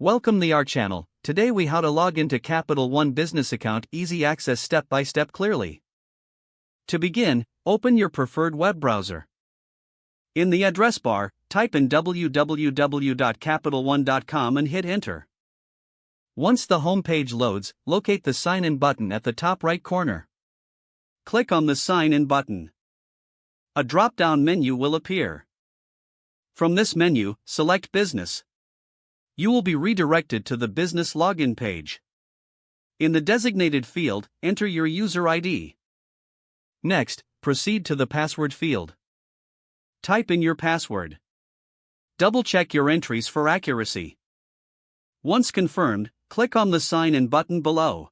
Welcome to our channel. Today we how to log into Capital One business account, easy access step by step clearly. To begin, open your preferred web browser. In the address bar, type in www.capitalone.com and hit enter. Once the home page loads, locate the sign in button at the top right corner. Click on the sign in button. A drop-down menu will appear. From this menu, select business. You will be redirected to the business login page. In the designated field, enter your user ID. Next, proceed to the password field. Type in your password. Double-check your entries for accuracy. Once confirmed, click on the sign in button below.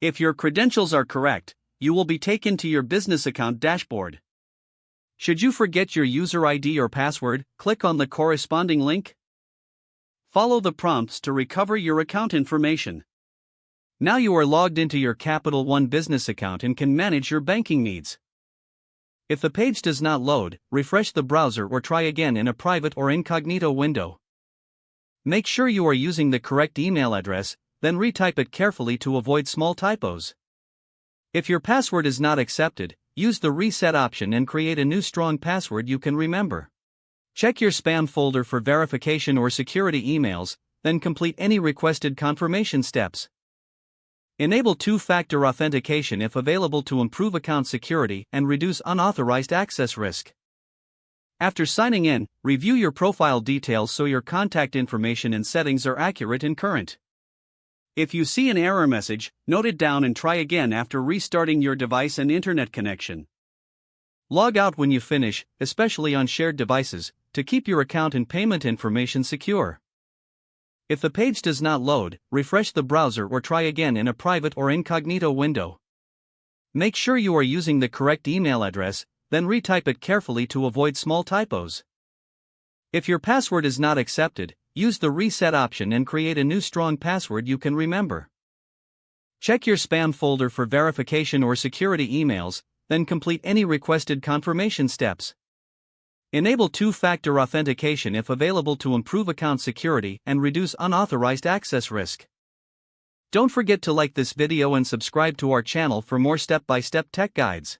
If your credentials are correct, you will be taken to your business account dashboard. Should you forget your user ID or password, click on the corresponding link. Follow the prompts to recover your account information. Now you are logged into your Capital One business account and can manage your banking needs. If the page does not load, refresh the browser or try again in a private or incognito window. Make sure you are using the correct email address, then retype it carefully to avoid small typos. If your password is not accepted, use the reset option and create a new strong password you can remember. Check your spam folder for verification or security emails, then complete any requested confirmation steps. Enable two-factor authentication if available to improve account security and reduce unauthorized access risk. After signing in, review your profile details so your contact information and settings are accurate and current. If you see an error message, note it down and try again after restarting your device and internet connection. Log out when you finish, especially on shared devices, to keep your account and payment information secure. If the page does not load, refresh the browser or try again in a private or incognito window. Make sure you are using the correct email address, then retype it carefully to avoid small typos. If your password is not accepted, use the reset option and create a new strong password you can remember. Check your spam folder for verification or security emails, then complete any requested confirmation steps. Enable two-factor authentication if available to improve account security and reduce unauthorized access risk. Don't forget to like this video and subscribe to our channel for more step-by-step tech guides.